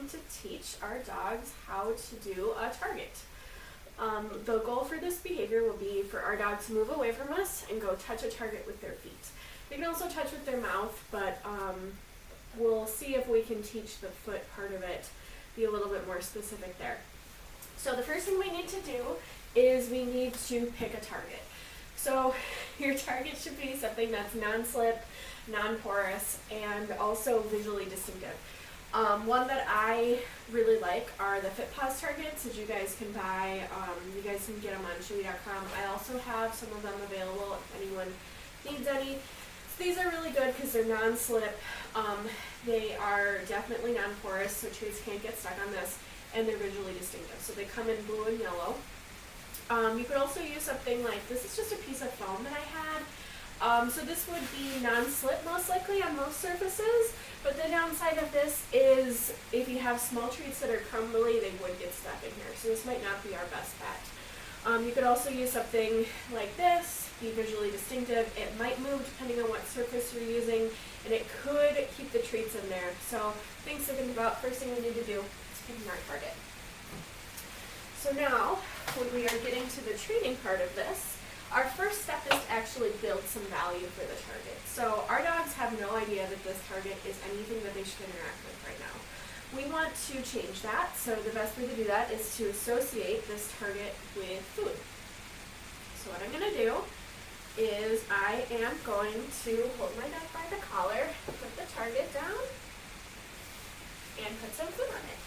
going to teach our dogs how to do a target. The goal for this behavior will be for our dog to move away from us and go touch a target with their feet. They can also touch with their mouth, but we'll see if we can teach the foot part of it, be a little bit more specific there. So the first thing we need to do is we need to pick a target. So your target should be something that's non-slip, non-porous, and also visually distinctive. One that I really like are the FitPaws targets that you guys can buy. You guys can get them on chewy.com. I also have some of them available if anyone needs any. So these are really good because they're non-slip. They are definitely non-porous, so treats can't get stuck on this, and they're visually distinctive. So they come in blue and yellow. You could also use something like, this is just a piece of foam that I had. So this would be non-slip most likely on most surfaces, but the downside of this is if you have small treats that are crumbly, they would get stuck in here. So this might not be our best bet. You could also use something like this, be visually distinctive. It might move depending on what surface you're using, and it could keep the treats in there. So things to think about. First thing we need to do is pick our target. So now, when we are getting to the training part of this, our first step is to actually build some value for the target. So our dogs have no idea that this target is anything that they should interact with right now. We want to change that, so the best way to do that is to associate this target with food. So what I'm going to do is I am going to hold my dog by the collar, put the target down, and put some food on it.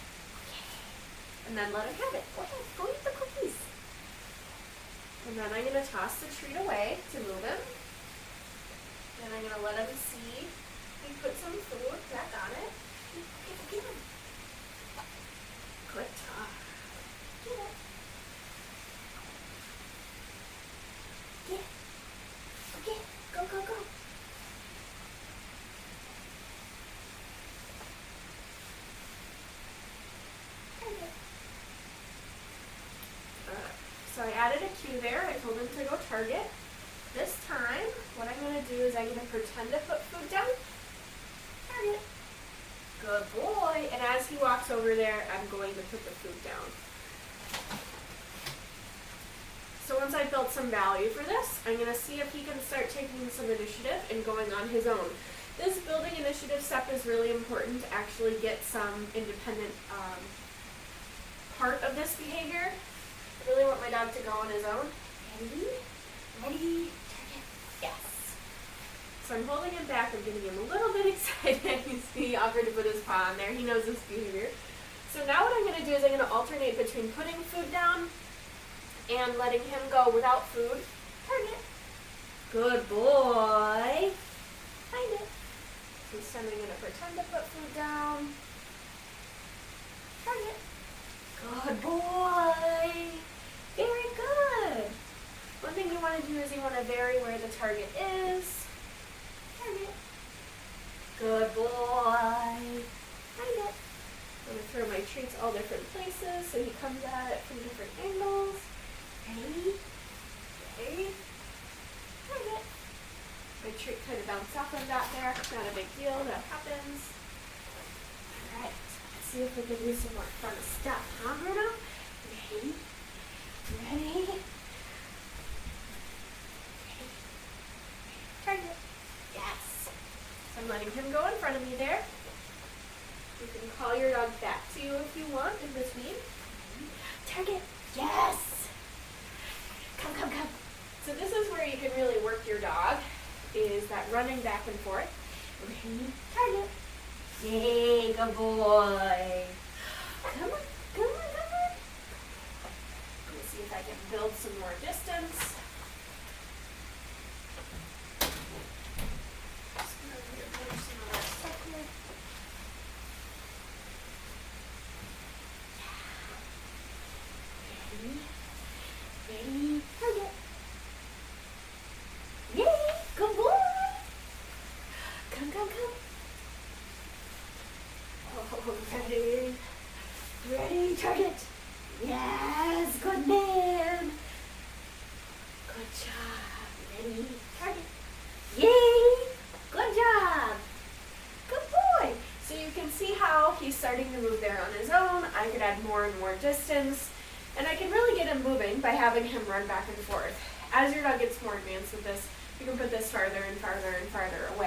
And then let him have it. Go ahead, go eat the cookies. And then I'm going to toss the treat away to move him. Then I'm going to let him see we put some food back on it. Get him. Good job. Get it. Get it. Okay, go, go, go. So I added a cue there. I told him to go target. This time, what I'm going to do is I'm going to pretend to put food down. Target. Good boy. And as he walks over there, I'm going to put the food down. So once I've built some value for this, I'm going to see if he can start taking some initiative and going on his own. This building initiative step is really important to actually get some independent part of this behavior. I really want my dog to go on his own. Ready? Ready? Target. Yes. So I'm holding him back. I'm getting him a little bit excited. He offered to put his paw on there. He knows this behavior. So now what I'm going to do is I'm going to alternate between putting food down and letting him go without food. Target. Good boy. Find it. This time I'm going to pretend to put food down. Target. Good boy. Very good. One thing you want to do is you want to vary where the target is. Target. Good boy. Find it. I'm going to throw my treats all different places so he comes at it from different angles. Ready? Ready? Target. My treat kind of bounced off of that there. Not a big deal. That happens. All right. Let's see if we can do some more fun stuff. Huh, Bruno? Ready? Ready? Target. Yes. So I'm letting him go in front of me there. You can call your dog back to you if you want in between. Target. Yes. Come, come, come. So this is where you can really work your dog, is that running back and forth. Ready? Target. Yay, good boy. Come on, come on, come on. Let me see if I can build some more distance. Just gonna rearrange some of that stuff here. Ready? Ready? Target. Yay, good boy. Come, come, come. Oh, ready? Ready, target. Yes, good man. Good job. Ready, target. Yay, good job. Good boy. So you can see how now he's starting to move there on his own, I could add more and more distance, and I can really get him moving by having him run back and forth. As your dog gets more advanced with this, you can put this farther and farther and farther away.